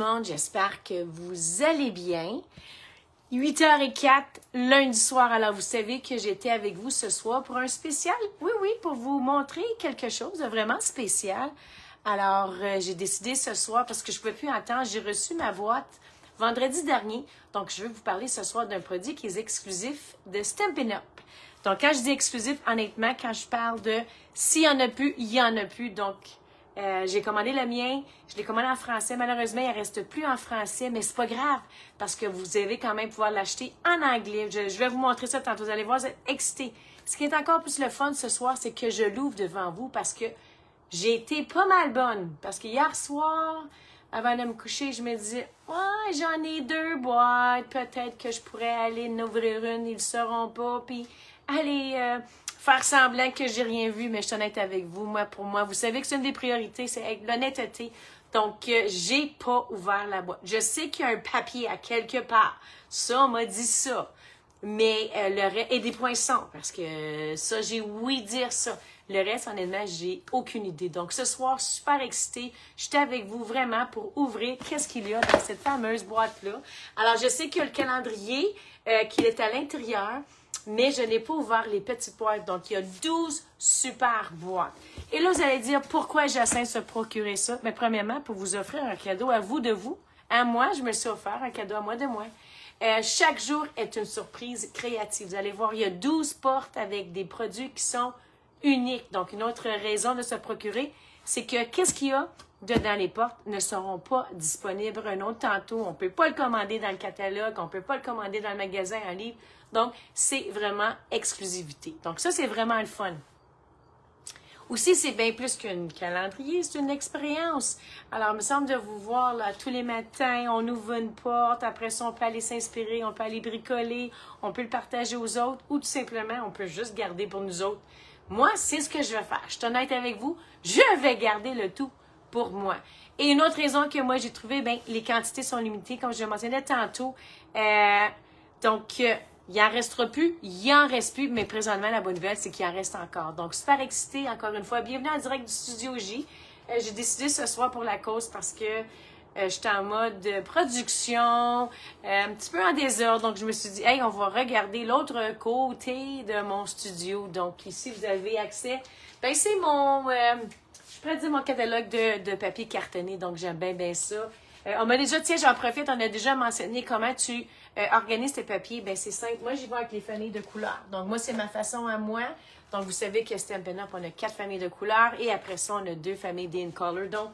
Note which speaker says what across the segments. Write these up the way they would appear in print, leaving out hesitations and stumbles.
Speaker 1: monde, j'espère que vous allez bien. 8h04, lundi soir. Alors, vous savez que j'étais avec vous ce soir pour un spécial. Oui, pour vous montrer quelque chose de vraiment spécial. Alors, j'ai décidé ce soir, parce que je ne pouvais plus attendre, j'ai reçu ma boîte vendredi dernier. Donc, je vais vous parler ce soir d'un produit qui est exclusif de Stampin' Up! Donc, quand je dis exclusif, honnêtement, quand je parle de s'il y en a plus, il y en a plus. Donc, j'ai commandé le mien, je l'ai commandé en français. Malheureusement, il ne reste plus en français, mais c'est pas grave parce que vous allez quand même pouvoir l'acheter en anglais. Je vais vous montrer ça tantôt. Vous allez voir, vous êtes excités. Ce qui est encore plus le fun ce soir, c'est que je l'ouvre devant vous parce que j'ai été pas mal bonne. Parce que hier soir, avant de me coucher, je me disais, ouais, j'en ai 2 boîtes. Peut-être que je pourrais aller en ouvrir une, ils ne sauront pas. Puis aller faire semblant que j'ai rien vu, mais je suis honnête avec vous. Moi, pour moi, vous savez que c'est une des priorités, c'est l'honnêteté. Donc, j'ai pas ouvert la boîte. Je sais qu'il y a un papier à quelque part. Ça, on m'a dit ça. Mais le reste, et des poinçons, parce que ça, j'ai oui dire ça. Le reste, honnêtement, j'ai aucune idée. Donc, ce soir, super excitée. J'étais avec vous vraiment pour ouvrir qu'est-ce qu'il y a dans cette fameuse boîte-là. Alors, je sais qu'il y a le calendrier qui est à l'intérieur, mais je n'ai pas ouvert les petites boîtes. Donc, il y a 12 super boîtes. Et là, vous allez dire, pourquoi Jacinthe se procurer ça? Mais premièrement, pour vous offrir un cadeau à vous de vous. À moi, je me suis offert un cadeau à moi de moi. Chaque jour est une surprise créative. Vous allez voir, il y a 12 portes avec des produits qui sont uniques. Donc, une autre raison de se procurer, c'est que qu'est-ce qu'il y a dedans les portes ne seront pas disponibles un autre tantôt. On ne peut pas le commander dans le catalogue, on ne peut pas le commander dans le magasin en livre. Donc, c'est vraiment exclusivité. Donc, ça, c'est vraiment le fun. Aussi, c'est bien plus qu'un calendrier, c'est une expérience. Alors, il me semble de vous voir là tous les matins, on ouvre une porte, après ça, on peut aller s'inspirer, on peut aller bricoler, on peut le partager aux autres ou tout simplement, on peut juste garder pour nous autres. Moi, c'est ce que je vais faire. Je suis honnête avec vous, je vais garder le tout pour moi. Et une autre raison que moi, j'ai trouvé, bien, les quantités sont limitées, comme je le mentionnais tantôt. Il n'en restera plus, il n'en reste plus, mais présentement, la bonne nouvelle, c'est qu'il en reste encore. Donc, super excitée, encore une fois. Bienvenue en direct du Studio J. J'ai décidé ce soir pour la cause parce que j'étais en mode production, un petit peu en désordre. Donc, je me suis dit, hey, on va regarder l'autre côté de mon studio. Donc, ici, vous avez accès. Ben, c'est mon, je pourrais dire mon catalogue de papier cartonné. Donc, j'aime bien ça. On m'a déjà, tiens, j'en profite, on a déjà mentionné comment tu organises tes papiers. Bien, c'est simple. Moi, j'y vais avec les familles de couleurs. Donc, moi, c'est ma façon à moi. Donc, vous savez que Stampin' Up, on a 4 familles de couleurs et après ça, on a 2 familles d'in-color. Donc,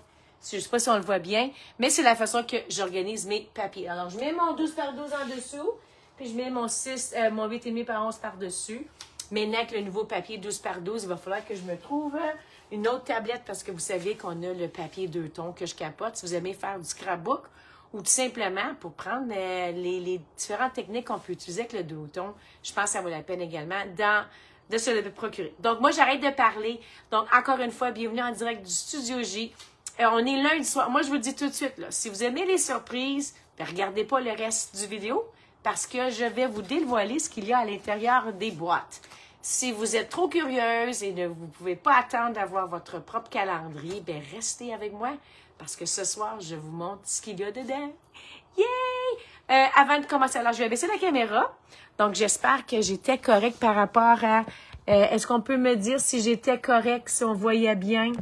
Speaker 1: je ne sais pas si on le voit bien, mais c'est la façon que j'organise mes papiers. Alors, je mets mon 12 par 12 en dessous, puis je mets mon 8,5 par 11 par-dessus. Maintenant, avec le nouveau papier 12 par 12, il va falloir que je me trouve une autre tablette parce que vous savez qu'on a le papier 2 tons que je capote. Si vous aimez faire du scrapbook ou tout simplement pour prendre les différentes techniques qu'on peut utiliser avec le 2 tons, je pense que ça vaut la peine également de se le procurer. Donc, moi, j'arrête de parler. Donc, encore une fois, bienvenue en direct du Studio J. On est lundi soir. Moi, je vous le dis tout de suite, là, si vous aimez les surprises, ne regardez pas le reste du vidéo parce que je vais vous dévoiler ce qu'il y a à l'intérieur des boîtes. Si vous êtes trop curieuse et vous ne pouvez pas attendre d'avoir votre propre calendrier, bien, restez avec moi parce que ce soir, je vous montre ce qu'il y a dedans. Yay! Avant de commencer, alors, je vais baisser la caméra. Donc, j'espère que j'étais correcte par rapport à... est-ce qu'on peut me dire si j'étais correcte, si on voyait bien?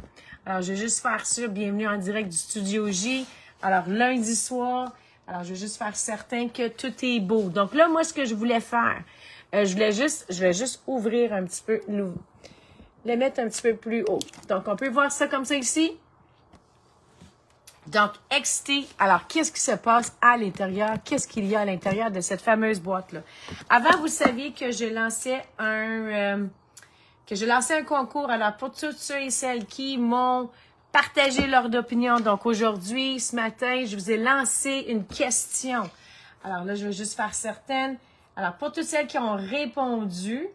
Speaker 1: Alors, je vais juste faire ça. Bienvenue en direct du Studio J. Alors, lundi soir. Alors, je vais juste faire certain que tout est beau. Donc là, moi, ce que je voulais faire... je vais juste ouvrir un petit peu, le mettre un petit peu plus haut. Donc, on peut voir ça comme ça ici. Donc, excité. Alors, qu'est-ce qui se passe à l'intérieur? Qu'est-ce qu'il y a à l'intérieur de cette fameuse boîte-là? Avant, vous saviez que je lançais un concours. Alors, pour tous ceux et celles qui m'ont partagé leur opinion. Donc, aujourd'hui, ce matin, je vous ai lancé une question. Alors là, je vais juste faire certaines. Alors, pour toutes celles qui ont répondu,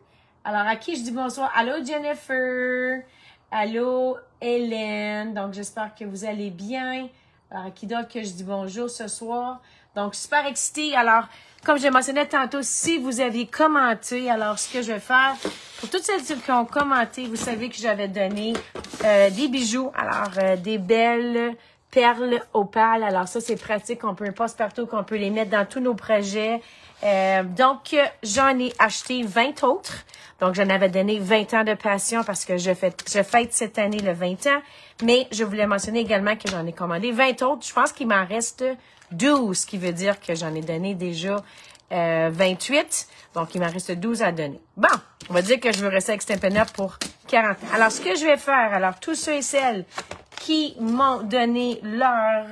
Speaker 1: alors à qui je dis bonsoir? Allô Jennifer, allô Hélène, donc j'espère que vous allez bien. Alors, à qui d'autre que je dis bonjour ce soir? Donc, super excitée. Alors, comme je mentionnais tantôt, si vous aviez commenté, alors ce que je vais faire, pour toutes celles qui ont commenté, vous savez que j'avais donné des bijoux, alors des belles perles opales. Alors ça, c'est pratique. On peut passe-partout, qu'on peut les mettre dans tous nos projets. Donc, j'en ai acheté 20 autres. Donc, j'en avais donné 20 ans de passion parce que je fête cette année le 20 ans. Mais je voulais mentionner également que j'en ai commandé 20 autres. Je pense qu'il m'en reste 12, ce qui veut dire que j'en ai donné déjà 28. Donc, il m'en reste 12 à donner. Bon, on va dire que je veux rester avec Stampin' Up pour 40 ans. Alors, ce que je vais faire, alors, tous ceux et celles qui m'ont donné leur...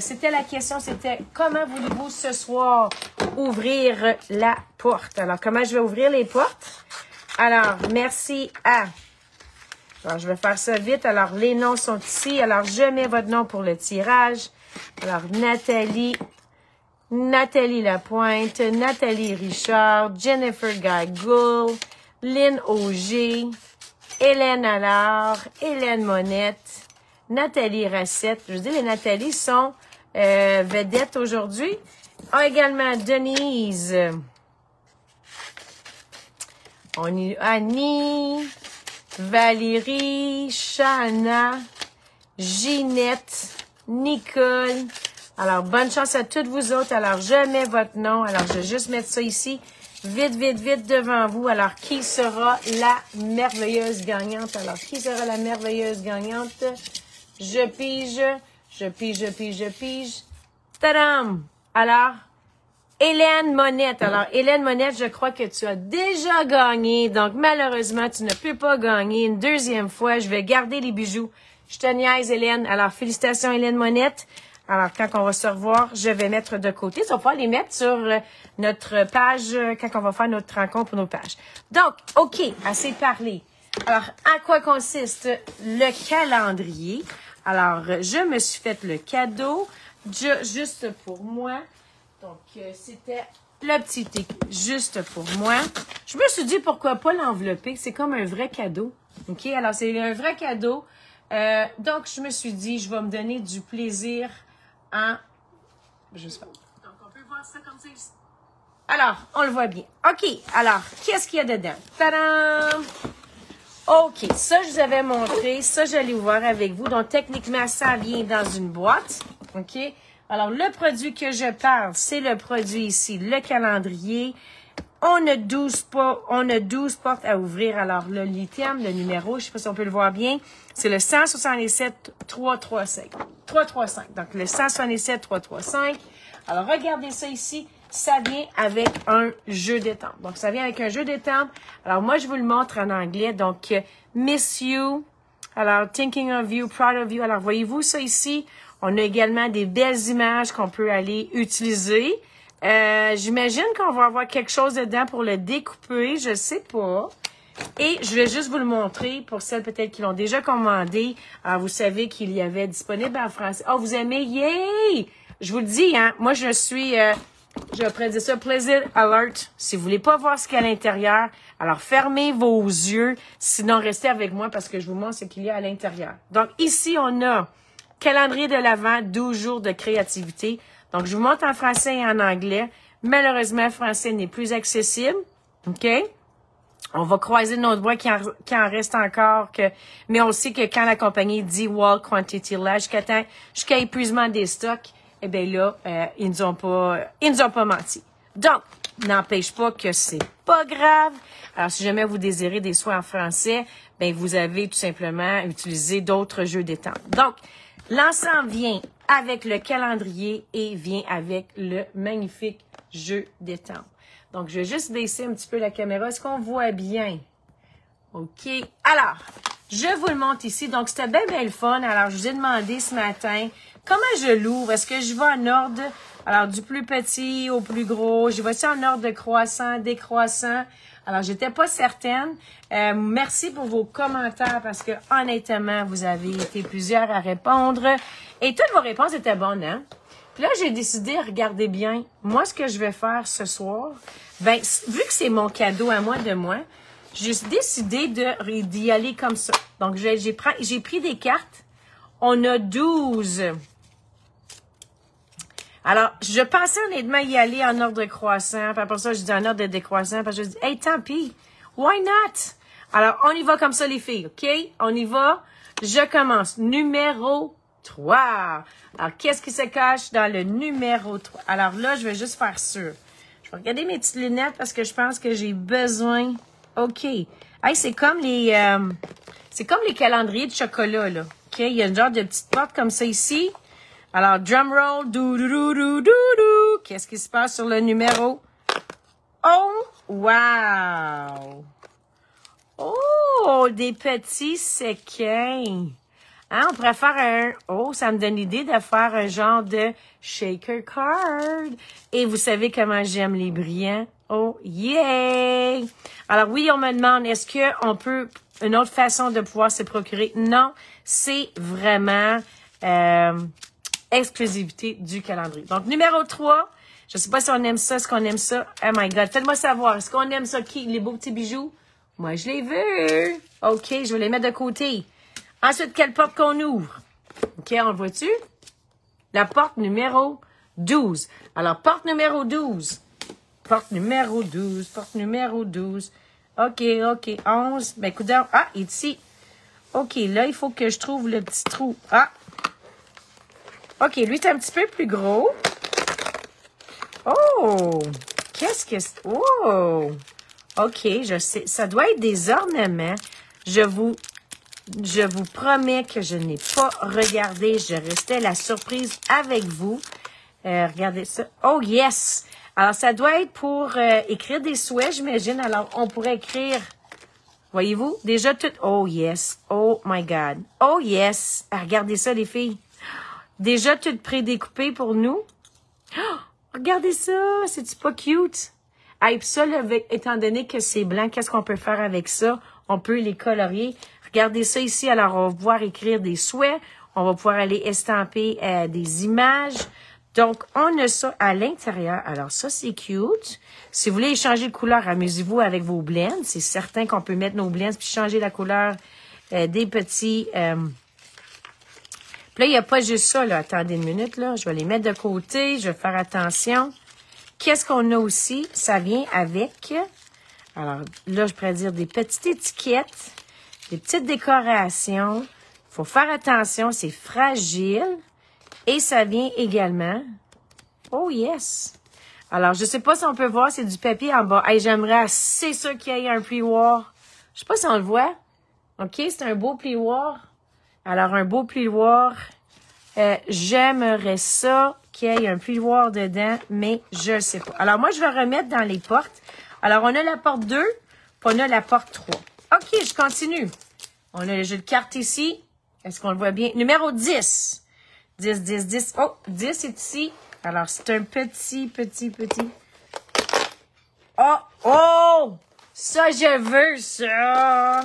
Speaker 1: c'était la question, c'était comment voulez-vous ce soir ouvrir la porte? Alors, comment je vais ouvrir les portes? Alors, merci à... Alors, je vais faire ça vite. Alors, les noms sont ici. Alors, je mets votre nom pour le tirage. Alors, Nathalie Lapointe, Nathalie Richard, Jennifer Gagoul, Lynn Auger, Hélène Allard, Hélène Monette, Nathalie Racette. Je veux dire, les Nathalie sont vedettes aujourd'hui. Également Denise. On y Annie, Valérie, Shana, Ginette, Nicole. Alors, bonne chance à toutes vous autres. Alors, je mets votre nom. Alors, je vais juste mettre ça ici. Vite, vite, vite devant vous. Alors, qui sera la merveilleuse gagnante? Alors, qui sera la merveilleuse gagnante? Je pige. Tadam! Alors, Hélène Monette. Alors, Hélène Monette, je crois que tu as déjà gagné. Donc, malheureusement, tu ne peux pas gagner une deuxième fois. Je vais garder les bijoux. Je te niaise, Hélène. Alors, félicitations, Hélène Monette. Alors, quand on va se revoir, je vais mettre de côté. Ça va pouvoir les mettre sur notre page quand on va faire notre rencontre pour nos pages. Donc, OK, assez parlé. Alors, à quoi consiste le calendrier? Alors, je me suis fait le cadeau juste pour moi. Donc, c'était le petit juste pour moi. Je me suis dit, pourquoi pas l'envelopper? C'est comme un vrai cadeau. OK? Alors, c'est un vrai cadeau. Donc, je me suis dit, je vais me donner du plaisir en... Je sais pas. Donc, on peut voir ça comme ça ici. Alors, on le voit bien. OK. Alors, qu'est-ce qu'il y a dedans? Tadam! OK. Ça, je vous avais montré. Ça, je l'ai ouvert avec vous. Donc, techniquement, ça vient dans une boîte. OK? Alors, le produit que je parle, c'est le produit ici, le calendrier. On a 12 portes à ouvrir. Alors, le lithium, le numéro, je ne sais pas si on peut le voir bien, c'est le 167 335. 335. Donc, le 167 335. Alors, regardez ça ici. Ça vient avec un jeu d'étampe. Donc, ça vient avec un jeu d'étampe. Alors, moi, je vous le montre en anglais. Donc, Miss You. Alors, Thinking of You, Proud of You. Alors, voyez-vous ça ici? On a également des belles images qu'on peut aller utiliser. J'imagine qu'on va avoir quelque chose dedans pour le découper. Je sais pas. Et je vais juste vous le montrer pour celles peut-être qui l'ont déjà commandé. Alors, vous savez qu'il y avait disponible en français. Oh, vous aimez? Yay! Je vous le dis, hein. Moi, je suis... je vais dire ça, Pleasure Alert. Si vous voulez pas voir ce qu'il y a à l'intérieur, alors fermez vos yeux. Sinon, restez avec moi parce que je vous montre ce qu'il y a à l'intérieur. Donc, ici, on a calendrier de l'Avent, 12 jours de créativité. Donc, je vous montre en français et en anglais. Malheureusement, le français n'est plus accessible. OK? On va croiser notre bois qui en reste encore. Mais on sait que quand la compagnie dit Wall Quantity là, jusqu'à épuisement des stocks, eh bien là, ils nous ont pas menti. Donc, n'empêche pas que c'est pas grave. Alors, si jamais vous désirez des soins en français, ben vous avez tout simplement utilisé d'autres jeux d'étampe. Donc, l'ensemble vient avec le calendrier et vient avec le magnifique jeu d'étampe. Donc, je vais juste baisser un petit peu la caméra. Est-ce qu'on voit bien? OK. Alors, je vous le montre ici. Donc, c'était bien, bien le fun. Alors, je vous ai demandé ce matin comment je l'ouvre. Est-ce que je vais en ordre, alors, du plus petit au plus gros? Je vais-tu en ordre de croissant, décroissant? Alors, j'étais pas certaine. Merci pour vos commentaires parce que, honnêtement, vous avez été plusieurs à répondre. Et toutes vos réponses étaient bonnes, hein? Puis là, j'ai décidé, regardez bien, moi, ce que je vais faire ce soir, ben, vu que c'est mon cadeau à moi de moi, j'ai décidé d'y aller comme ça. Donc, j'ai pris des cartes. On a 12. Alors, je pensais honnêtement y aller en ordre croissant. Puis après ça, je dis en ordre de décroissant. Puis je dis, hey, tant pis. Why not? Alors, on y va comme ça, les filles, OK? On y va. Je commence. Numéro 3. Alors, qu'est-ce qui se cache dans le numéro 3? Alors là, je vais juste faire sûr. Je vais regarder mes petites lunettes parce que je pense que j'ai besoin. OK. Hey, c'est comme les calendriers de chocolat, là. OK? Il y a une genre de petite porte comme ça ici. Alors, drum roll. Dou. Qu'est-ce qui se passe sur le numéro? Oh! Wow! Oh! Des petits sequins. Hein, on pourrait faire un... Oh, ça me donne l'idée de faire un genre de shaker card. Et vous savez comment j'aime les brillants. Oh, yeah! Alors oui, on me demande, est-ce qu'on peut... Une autre façon de pouvoir se procurer? Non, c'est vraiment exclusivité du calendrier. Donc, numéro 3, je sais pas si on aime ça, est-ce qu'on aime ça? Oh my God, faites-moi savoir, est-ce qu'on aime ça? Qui? Les beaux petits bijoux? Moi, je les veux. OK, je vais les mettre de côté. Ensuite, quelle porte qu'on ouvre? OK, on le voit-tu? La porte numéro 12. Alors, porte numéro 12. Porte numéro 12. Porte numéro 12. OK. 11. Ben, écoute, ah, ici. OK, là, il faut que je trouve le petit trou. Ah! OK, lui, c'est un petit peu plus gros. Oh! Qu'est-ce que c'est? Oh! OK, je sais. Ça doit être des ornements. Je vous promets que je n'ai pas regardé. Je restais la surprise avec vous. Regardez ça. Oh, yes! Alors, ça doit être pour écrire des souhaits, j'imagine. Alors, on pourrait écrire, voyez-vous, déjà tout... Oh, yes! Oh, my God! Oh, yes! Regardez ça, les filles. Déjà tout prédécoupé pour nous. Oh, regardez ça! C'est-tu pas cute? Ah, et puis ça, là, étant donné que c'est blanc, qu'est-ce qu'on peut faire avec ça? On peut les colorier. Regardez ça ici. Alors, on va pouvoir écrire des souhaits. On va pouvoir aller estamper des images. Donc, on a ça à l'intérieur. Alors, ça, c'est cute. Si vous voulez changer de couleur, amusez-vous avec vos blends. C'est certain qu'on peut mettre nos blends puis changer la couleur des petits... Puis là, il n'y a pas juste ça, là. Attendez une minute, là. Je vais les mettre de côté. Je vais faire attention. Qu'est-ce qu'on a aussi? Ça vient avec... Alors, là, je pourrais dire des petites étiquettes, des petites décorations. Il faut faire attention, c'est fragile. Et ça vient également... Oh, yes! Alors, je ne sais pas si on peut voir, c'est du papier en bas. Hey, j'aimerais, c'est sûr qu'il y ait un plioir. Je ne sais pas si on le voit. OK, c'est un beau plioir. Alors, un beau plioir. J'aimerais ça qu'il y ait un plioir dedans, mais je ne sais pas. Alors, moi, je vais remettre dans les portes. Alors, on a la porte 2, puis on a la porte 3. OK, je continue. On a le jeu de cartes ici. Est-ce qu'on le voit bien? Numéro 10. 10. Oh, 10 est ici. Alors, c'est un petit. Oh! Ça, je veux ça!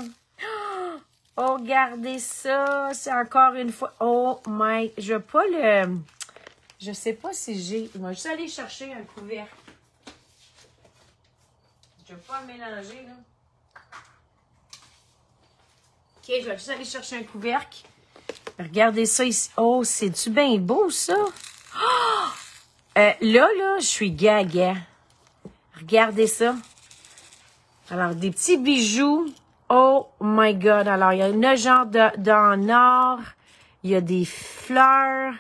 Speaker 1: Oh, regardez ça! C'est encore une fois... Oh my... Je veux pas le... Je sais pas si j'ai... Je vais juste aller chercher un couvercle. Je ne vais pas le mélanger, là. OK, je vais juste aller chercher un couvercle. Regardez ça ici. Oh, c'est-tu bien beau, ça? Oh! Là, je suis gaga. Regardez ça. Alors, des petits bijoux. Oh my God. Alors, il y a une genre d'en or. Il y a des fleurs.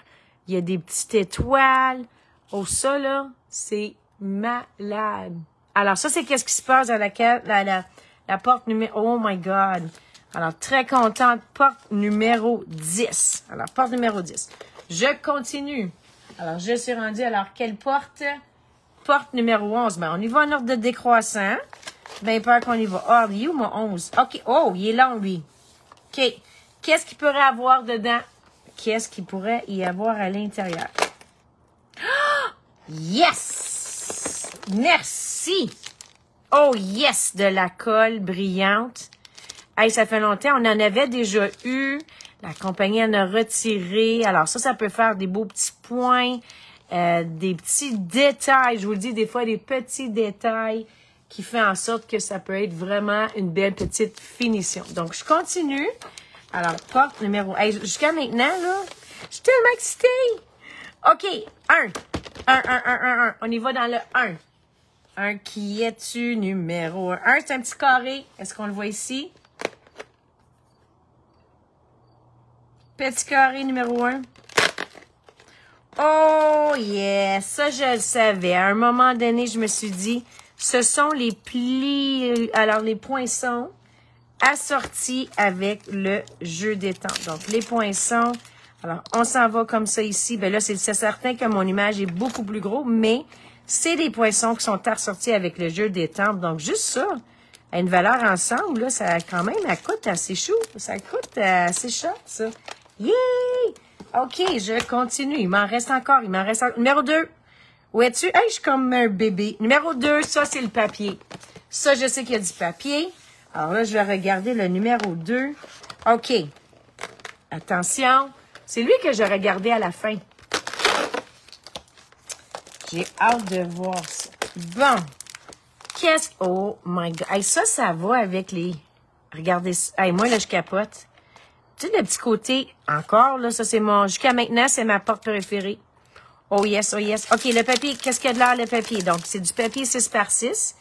Speaker 1: Il y a des petites étoiles. Oh, ça, là, c'est malade. Alors, ça, c'est qu'est-ce qui se passe dans la porte numéro... Oh my God. Alors, très contente. Porte numéro 10. Alors, porte numéro 10. Je continue. Alors, je suis rendue. Alors, quelle porte? Porte numéro 11. Ben, on y va en ordre de décroissant. Ben, peur qu'on y va. Oh, il est où mon 11? OK. Oh, il est long, lui. OK. Qu'est-ce qu'il pourrait avoir dedans? Qu'est-ce qu'il pourrait y avoir à l'intérieur? Oh! Yes! Merci! Oh, yes! De la colle brillante. Hey, ça fait longtemps. On en avait déjà eu. La compagnie en a retiré. Alors ça peut faire des beaux petits points, des petits détails. Je vous le dis, des fois, des petits détails qui font en sorte que ça peut être vraiment une belle petite finition. Donc, je continue. Alors, porte numéro... Hey, jusqu'à maintenant, là, je suis tellement excitée. OK, 1. On y va dans le 1. 1 qui est-tu? Numéro 1. C'est un petit carré. Est-ce qu'on le voit ici? Petit carré numéro 1. Oh, yes! Ça, je le savais. À un moment donné, je me suis dit, ce sont les plis... Alors, les poinçons assortis avec le jeu d'étente. Donc, les poinçons... Alors, on s'en va comme ça ici. Ben là, c'est certain que mon image est beaucoup plus gros, mais c'est des poinçons qui sont assortis avec le jeu d'étente. Donc, juste ça, à une valeur ensemble, là, ça quand même, elle coûte assez chou. Ça coûte assez cher, ça. Yeah! OK, je continue. Il m'en reste encore. Numéro 2. Où es-tu? Hey, je suis comme un bébé. Numéro 2, ça, c'est le papier. Ça, je sais qu'il y a du papier. Alors là, je vais regarder le numéro 2. OK. Attention. C'est lui que je regardais à la fin. J'ai hâte de voir ça. Bon. Oh my God. Hey, ça va avec les... Regardez ça. Hey, moi, là, je capote. Tu sais, le petit côté, encore, là, ça, c'est mon... Jusqu'à maintenant, c'est ma porte préférée. Oh yes, oh yes. OK, le papier, qu'est-ce qu'il y a de l'air, le papier? Donc, c'est du papier 6 par 6.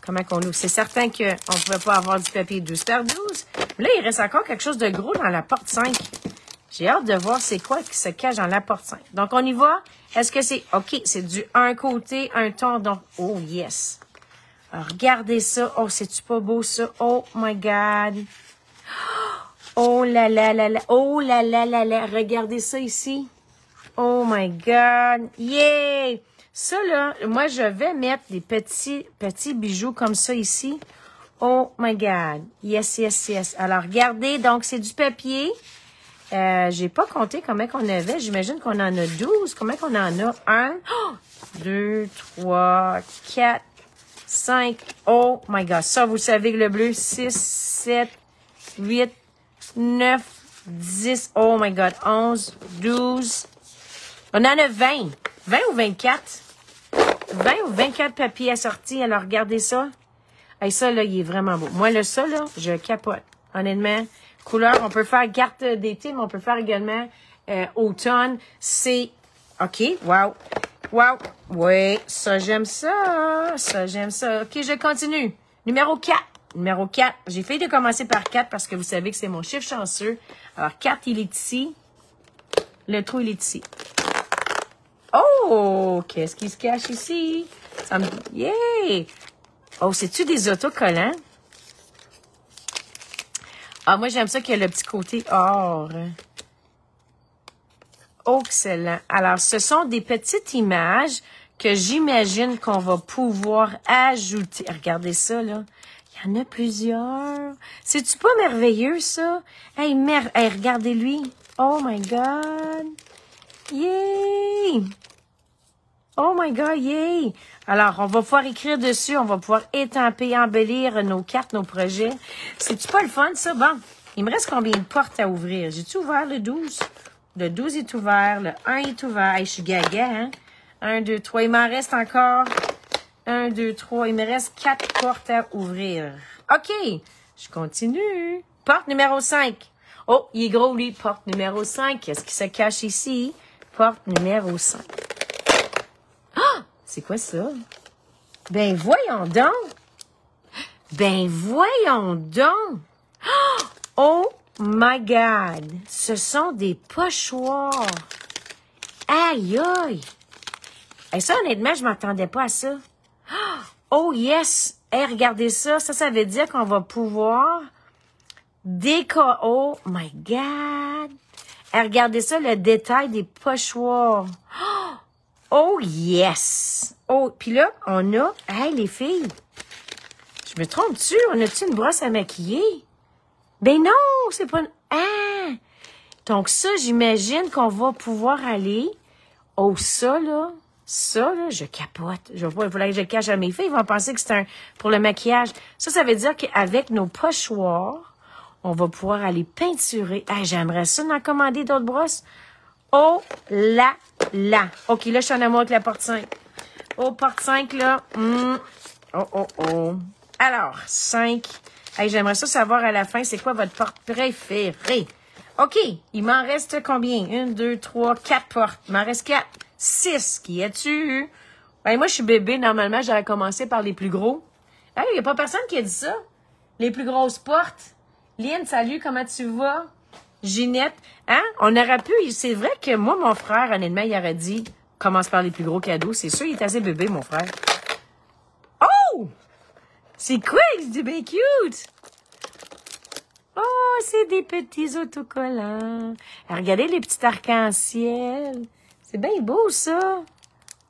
Speaker 1: Comment qu'on ouvre? C'est certain qu'on ne pouvait pas avoir du papier 12 par 12. Mais là, il reste encore quelque chose de gros dans la porte 5. J'ai hâte de voir c'est quoi qui se cache dans la porte 5. Donc, on y va. Est-ce que c'est... OK, c'est du un côté, un ton. Donc, oh yes. Alors, regardez ça. Oh, c'est-tu pas beau, ça? Oh my God. Oh là là là là. Oh là là là là. Regardez ça ici. Oh my God. Yeah! Ça, là, moi, je vais mettre des petits bijoux comme ça ici. Oh my God. Yes, yes, yes. Alors, regardez. Donc, c'est du papier. J'ai pas compté combien qu'on avait. J'imagine qu'on en a 12. Combien qu'on en a? 1, 2, 3, 4, 5. Oh my God. Ça, vous savez que le bleu, 6, 7, 8, 9, 10. Oh my God. 11, 12. On en a 20. 20 ou 24? 20 ou 24 papiers assortis. Alors, regardez ça. Hey, ça, là, il est vraiment beau. Moi, là, ça, là, je capote. Honnêtement. Couleur, on peut faire carte d'été, mais on peut faire également automne. C'est... OK, wow. Wow. Oui, ça, j'aime ça. Ça, j'aime ça. OK, je continue. Numéro 4. Numéro 4. J'ai failli de commencer par 4 parce que vous savez que c'est mon chiffre chanceux. Alors, 4, il est ici. Le trou, il est ici. Oh! Qu'est-ce qui se cache ici? Ça me... Yeah! Oh, c'est-tu des autocollants? Ah, moi, j'aime ça qu'il y a le petit côté or. Excellent. Alors, ce sont des petites images que j'imagine qu'on va pouvoir ajouter. Regardez ça, là. Il y en a plusieurs. C'est-tu pas merveilleux, ça? Hey, hey, regardez-lui. Oh my God. Yay! Oh my God, yay! Alors, on va pouvoir écrire dessus, on va pouvoir étamper, embellir nos cartes, nos projets. C'est-tu pas le fun, ça? Bon, il me reste combien de portes à ouvrir? J'ai-tu ouvert le 12? Le 12 est ouvert, le 1 est ouvert. Hey, je suis gaga, hein? 1, 2, 3. Il m'en reste encore 1, 2, 3. Il me reste 4 portes à ouvrir. OK, je continue. Porte numéro 5. Oh, il est gros, lui. Porte numéro 5. Qu'est-ce qui se cache ici? Porte numéro 5. C'est quoi ça? Ben, voyons donc! Ben, voyons donc! Oh my God! Ce sont des pochoirs! Aïe, aïe! Et ça, honnêtement, je m'attendais pas à ça. Oh yes! Hey, regardez ça. Ça veut dire qu'on va pouvoir décorer... Oh my God! Hey, regardez ça, le détail des pochoirs. Oh, yes! Oh, puis là, on a... Hey, les filles! Je me trompe-tu? On a-tu une brosse à maquiller? Ben non! C'est pas une... Ah! Donc ça, j'imagine qu'on va pouvoir aller... Oh, ça, là, je capote. Il faudrait que je le cache à mes filles. Ils vont penser que c'est pour le maquillage. Ça veut dire qu'avec nos pochoirs, on va pouvoir aller peinturer. Hey, j'aimerais ça d'en commander d'autres brosses. Oh là là. OK, là, je suis en amour avec la porte 5. Oh, porte 5, là. Oh. Alors, 5. Hey, j'aimerais ça savoir à la fin, c'est quoi votre porte préférée? OK, il m'en reste combien? 1, 2, 3, 4 portes. Il m'en reste 4. 6. Qui as-tu? Ben, moi, je suis bébé. Normalement, j'aurais commencé par les plus gros. Hey, il n'y a pas personne qui a dit ça. Les plus grosses portes. Lynn, salut, comment tu vas? Ginette, hein? On aurait pu, c'est vrai que moi, mon frère, honnêtement, il aurait dit, commence par les plus gros cadeaux. C'est sûr, il est assez bébé, mon frère. Oh! C'est quoi? C'est bien cute! Oh, c'est des petits autocollants. Regardez les petits arcs-en-ciel. C'est bien beau, ça.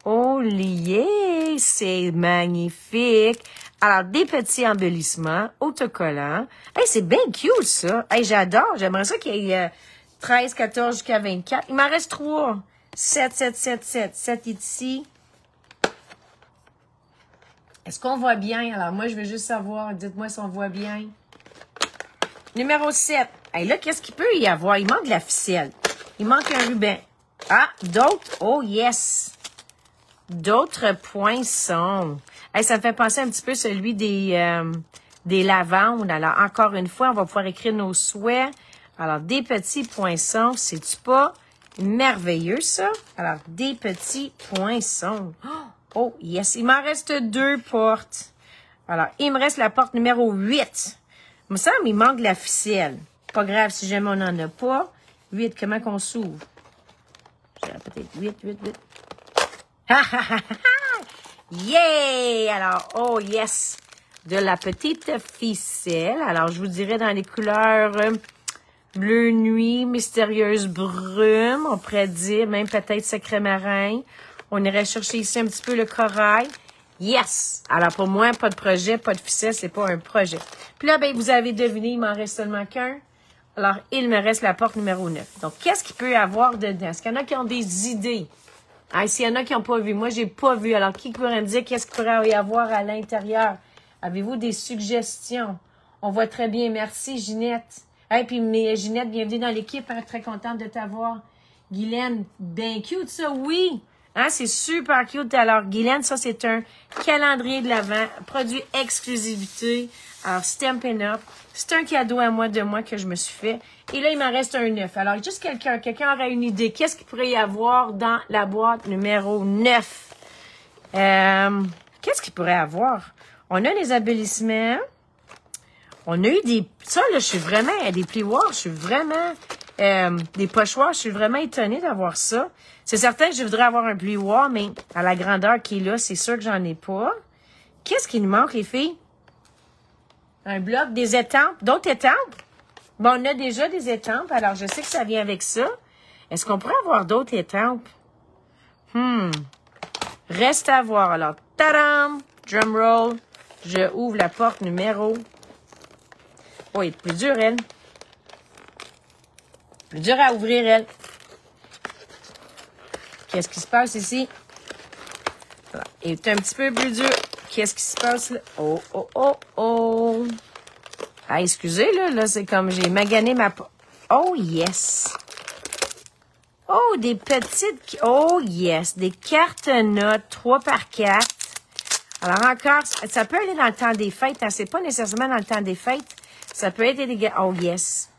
Speaker 1: Oh, yeah! C'est magnifique. Alors, des petits embellissements, autocollants. Hey, c'est bien cute, ça. Hey, j'adore. J'aimerais ça qu'il y ait 13, 14 jusqu'à 24. Il m'en reste 3. 7, 7, 7, 7. 7 est ici. Est-ce qu'on voit bien? Alors, moi, je veux juste savoir. Dites-moi si on voit bien. Numéro 7. Hey, là, qu'est-ce qu'il peut y avoir? Il manque de la ficelle. Il manque un ruban. Ah, d'autres. Oh, yes. D'autres poinçons. Hey, ça me fait penser un petit peu celui des lavandes. Alors, encore une fois, on va pouvoir écrire nos souhaits. Alors, des petits poinçons. C'est-tu pas merveilleux, ça? Alors, des petits poinçons. Oh, yes. Il m'en reste 2 portes. Alors, il me reste la porte numéro 8. Il me semble qu'il manque de la ficelle. Pas grave si jamais on n'en a pas. 8, comment qu'on s'ouvre? Peut-être 8. Ha, ha, ha, ha! Yeah! Alors, oh yes! De la petite ficelle. Alors, je vous dirais dans les couleurs bleu nuit, mystérieuse brume. On pourrait dire même peut-être secret marin. On irait chercher ici un petit peu le corail. Yes! Alors, pour moi, pas de projet, pas de ficelle, c'est pas un projet. Puis là, ben, vous avez deviné, il m'en reste seulement qu'un. Alors, il me reste la porte numéro 9. Donc, qu'est-ce qu'il peut y avoir dedans? Est-ce qu'il y en a qui ont des idées? Ah, s'il y en a qui n'ont pas vu, moi, j'ai pas vu. Alors, qui pourrait me dire qu'est-ce qu'il pourrait y avoir à l'intérieur? Avez-vous des suggestions? On voit très bien. Merci, Ginette. Hey, puis, Ginette, bienvenue dans l'équipe. Hein, très contente de t'avoir. Guylaine, bien cute, ça, oui. Hein, c'est super cute. Alors, Guylaine, ça, c'est un calendrier de l'Avent, produit exclusivité. Alors, Stampin' Up. C'est un cadeau à moi de moi que je me suis fait. Et là, il m'en reste un 9. Alors, juste quelqu'un aurait une idée. Qu'est-ce qu'il pourrait y avoir dans la boîte numéro 9? Qu'est-ce qu'il pourrait avoir? On a les embellissements. On a eu des... Ça, là, je suis vraiment... Des plioirs, je suis vraiment... des pochoirs, je suis vraiment étonnée d'avoir ça. C'est certain que je voudrais avoir un plioir, mais à la grandeur qui est là, c'est sûr que j'en ai pas. Qu'est-ce qui nous manque, les filles? Un bloc, des étampes. D'autres étampes? Bon, on a déjà des étampes, alors je sais que ça vient avec ça. Est-ce qu'on pourrait avoir d'autres étampes? Reste à voir. Alors, tadam! Drum roll. Je ouvre la porte numéro... Oh, elle est plus dure, elle. Plus dur à ouvrir, elle. Qu'est-ce qui se passe ici? Voilà. Elle est un petit peu plus dur. Qu'est-ce qui se passe là? Oh, oh, oh, oh. Ah, excusez, là c'est comme j'ai magané ma... Oh, yes. Oh, des petites... Oh, yes. Des cartes notes 3 par 4. Alors, encore, ça peut aller dans le temps des fêtes. Hein? C'est pas nécessairement dans le temps des fêtes. Ça peut être des... Oh, yes.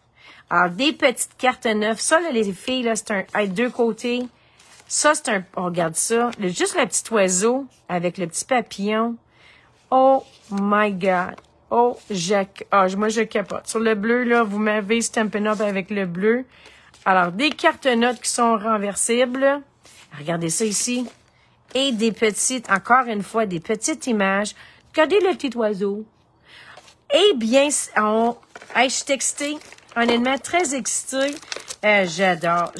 Speaker 1: Alors, des petites cartes neuves. Ça, là, les filles, là, c'est un... Avec 2 côtés. Ça, c'est un... Oh, regarde ça. Juste le petit oiseau avec le petit papillon. Oh, my God. Oh, moi, je capote. Sur le bleu, là, vous m'avez Stampin' Up avec le bleu. Alors, des cartes notes qui sont renversibles. Regardez ça ici. Et des petites, encore une fois, des petites images. Regardez le petit oiseau. Eh bien, je suis excitée. Honnêtement, très excitée. J'adore.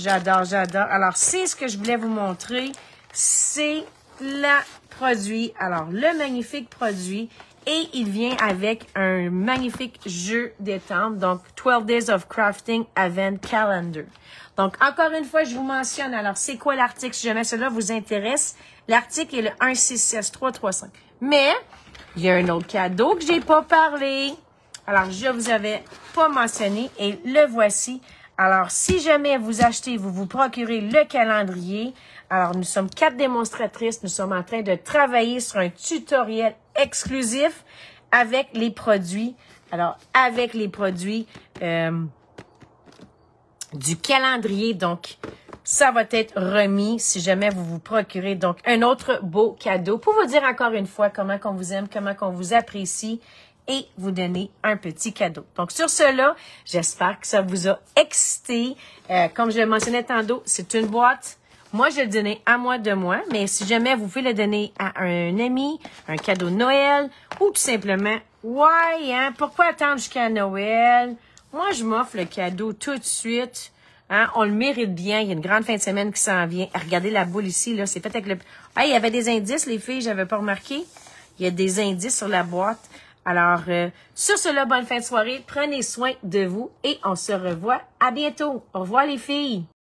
Speaker 1: Alors, c'est ce que je voulais vous montrer. C'est le produit. Alors, le magnifique produit. Et il vient avec un magnifique jeu d'étampes. Donc, 12 Days of Crafting Advent Calendar. Donc, encore une fois, je vous mentionne. Alors, c'est quoi l'article? Si jamais cela vous intéresse, l'article est le 1666335. Mais, il y a un autre cadeau que j'ai pas parlé. Alors, je vous avais pas mentionné et le voici. Alors, si jamais vous achetez, vous vous procurez le calendrier. Alors, nous sommes 4 démonstratrices. Nous sommes en train de travailler sur un tutoriel exclusif avec les produits. Alors, avec les produits du calendrier. Donc, ça va être remis si jamais vous vous procurez. Donc, un autre beau cadeau. Pour vous dire encore une fois comment qu'on vous aime, comment qu'on vous apprécie. et vous donner un petit cadeau. Donc, sur cela, j'espère que ça vous a excité. Comme je le mentionnais tantôt, c'est une boîte. Moi, je vais le donner à moi de moi, mais si jamais vous pouvez le donner à un ami, un cadeau de Noël, ou tout simplement, ouais, hein, pourquoi attendre jusqu'à Noël? Moi, je m'offre le cadeau tout de suite. Hein, on le mérite bien. Il y a une grande fin de semaine qui s'en vient. Regardez la boule ici, là. C'est fait avec le... Hey, il y avait des indices, les filles, j'avais pas remarqué. Il y a des indices sur la boîte. Alors, sur cela, bonne fin de soirée. Prenez soin de vous et on se revoit à bientôt. Au revoir, les filles.